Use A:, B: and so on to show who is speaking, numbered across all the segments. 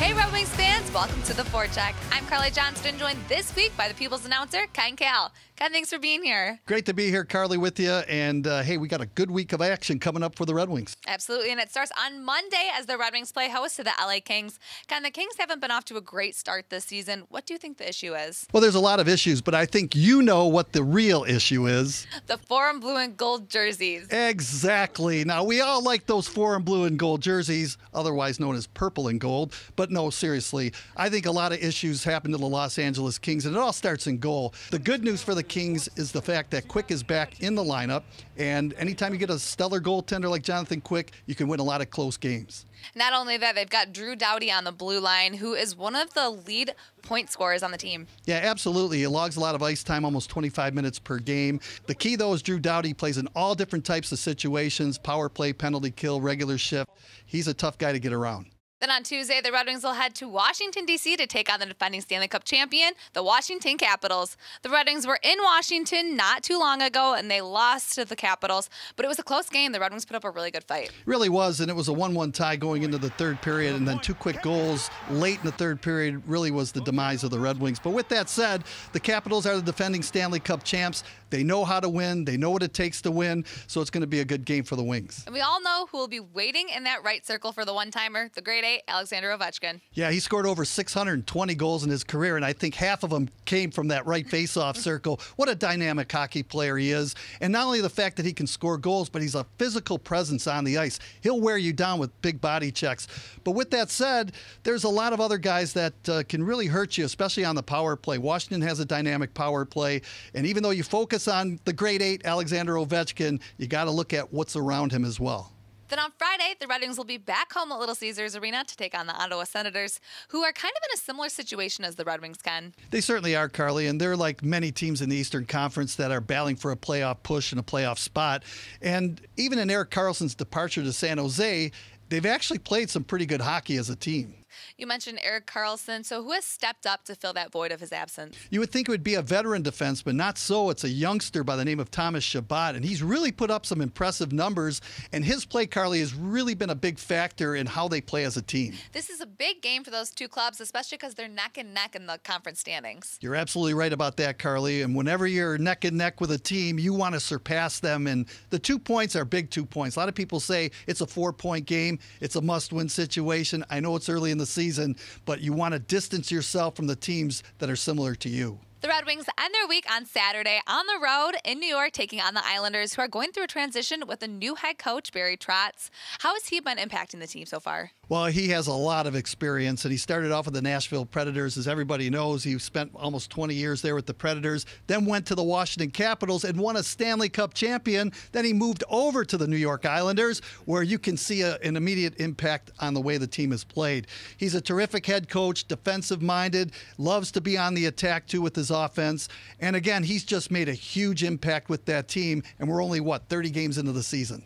A: Hey Red Wings fans, welcome to the Forecheck. I'm Carley Johnston, joined this week by the People's announcer, Ken Kale. Ken, thanks for being here.
B: Great to be here, Carley, with you. And hey, we got a good week of action coming up for the Red Wings.
A: Absolutely, and it starts on Monday as the Red Wings play host to the LA Kings. Ken, the Kings haven't been off to a great start this season. What do you think the issue is?
B: Well, there's a lot of issues, but I think you know what the real issue is.
A: The foreign blue and gold jerseys.
B: Exactly. Now, we all like those foreign blue and gold jerseys, otherwise known as purple and gold. But no, seriously, I think a lot of issues happen to the Los Angeles Kings, and it all starts in goal. The good news for the Kings is the fact that Quick is back in the lineup, and anytime you get a stellar goaltender like Jonathan Quick, you can win a lot of close games.
A: Not only that, they've got Drew Doughty on the blue line, who is one of the lead point scorers on the team.
B: Yeah, absolutely. He logs a lot of ice time, almost 25 minutes per game. The key, though, is Drew Doughty plays in all different types of situations: power play, penalty kill, regular shift. He's a tough guy to get around.
A: Then on Tuesday, the Red Wings will head to Washington, D.C. to take on the defending Stanley Cup champion, the Washington Capitals. The Red Wings were in Washington not too long ago, and they lost to the Capitals. But it was a close game. The Red Wings put up a really good fight.
B: It really was, and it was a 1-1 tie going into the third period, and then two quick goals late in the third period really was the demise of the Red Wings. But with that said, the Capitals are the defending Stanley Cup champs. They know how to win. They know what it takes to win, so it's going to be a good game for the Wings.
A: And we all know who will be waiting in that right circle for the one-timer, the grade A, Alexander Ovechkin.
B: Yeah, he scored over 620 goals in his career, and I think half of them came from that right face-off circle. What a dynamic hockey player he is. And not only the fact that he can score goals, but he's a physical presence on the ice. He'll wear you down with big body checks. But with that said, there's a lot of other guys that can really hurt you, especially on the power play. Washington has a dynamic power play, and even though you focus on the grade 8 Alexander Ovechkin, you got to look at what's around him as well.
A: Then on Friday, the Red Wings will be back home at Little Caesars Arena to take on the Ottawa Senators, who are kind of in a similar situation as the Red Wings, Ken.
B: They certainly are, Carly, and they're like many teams in the Eastern Conference that are battling for a playoff push and a playoff spot. And even in Erik Karlsson's departure to San Jose, they've actually played some pretty good hockey as a team.
A: You mentioned Erik Karlsson, so who has stepped up to fill that void of his absence?
B: You would think it would be a veteran defenseman, not so. It's a youngster by the name of Thomas Chabot, and he's really put up some impressive numbers, and his play, Carly, has really been a big factor in how they play as a team.
A: This is a big game for those two clubs, especially because they're neck and neck in the conference standings.
B: You're absolutely right about that, Carly, and whenever you're neck and neck with a team, you want to surpass them, and the 2 points are big 2 points. A lot of people say it's a 4-point game. It's a must-win situation. I know it's early in the season, but you want to distance yourself from the teams that are similar to you.
A: The Red Wings end their week on Saturday on the road in New York, taking on the Islanders, who are going through a transition with a new head coach, Barry Trotz. How has he been impacting the team so far?
B: Well, he has a lot of experience, and he started off with the Nashville Predators. As everybody knows, he spent almost 20 years there with the Predators, then went to the Washington Capitals and won a Stanley Cup champion. Then he moved over to the New York Islanders, where you can see an immediate impact on the way the team is played. He's a terrific head coach, defensive-minded, loves to be on the attack, too, with his offense. And again, he's just made a huge impact with that team, and we're only, 30 games into the season.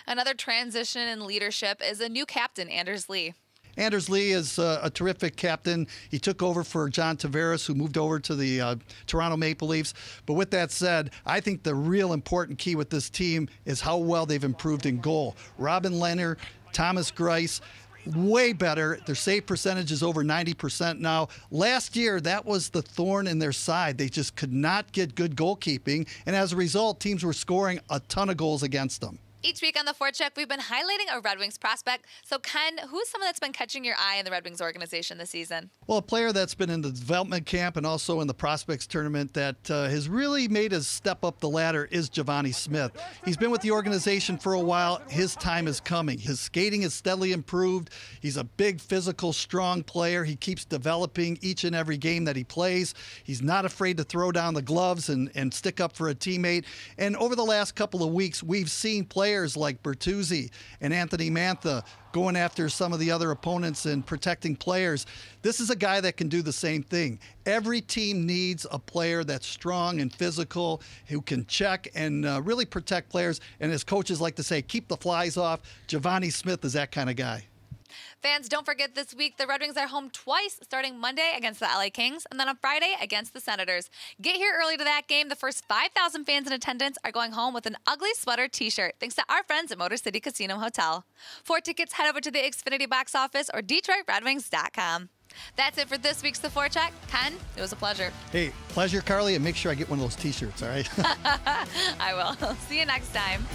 A: Another transition in leadership is a new captain, Anders Lee.
B: Anders Lee is a terrific captain. He took over for John Tavares, who moved over to the Toronto Maple Leafs. But with that said, I think the real important key with this team is how well they've improved in goal. Robin Lehner, Thomas Greiss, way better. Their save percentage is over 90% now. Last year, that was the thorn in their side. They just could not get good goalkeeping, and as a result, teams were scoring a ton of goals against them.
A: Each week on the Forecheck, we've been highlighting a Red Wings prospect. So, Ken, who's someone that's been catching your eye in the Red Wings organization this season?
B: Well, a player that's been in the development camp and also in the prospects tournament that has really made his step up the ladder is Givani Smith. He's been with the organization for a while. His time is coming. His skating has steadily improved. He's a big, physical, strong player. He keeps developing each and every game that he plays. He's not afraid to throw down the gloves and stick up for a teammate. And over the last couple of weeks, we've seen players like Bertuzzi and Anthony Mantha going after some of the other opponents and protecting players. This is a guy that can do the same thing. Every team needs a player that's strong and physical, who can check and really protect players. And as coaches like to say, keep the flies off. Givani Smith is that kind of guy.
A: Fans, don't forget this week the Red Wings are home twice, starting Monday against the LA Kings and then on Friday against the Senators. Get here early to that game. The first 5,000 fans in attendance are going home with an ugly sweater t-shirt thanks to our friends at Motor City Casino Hotel. For tickets, head over to the Xfinity box office or DetroitRedWings.com. That's it for this week's The Forecheck. Ken, it was a pleasure.
B: Hey, pleasure, Carly, and make sure I get one of those t-shirts, all right?
A: I will. See you next time.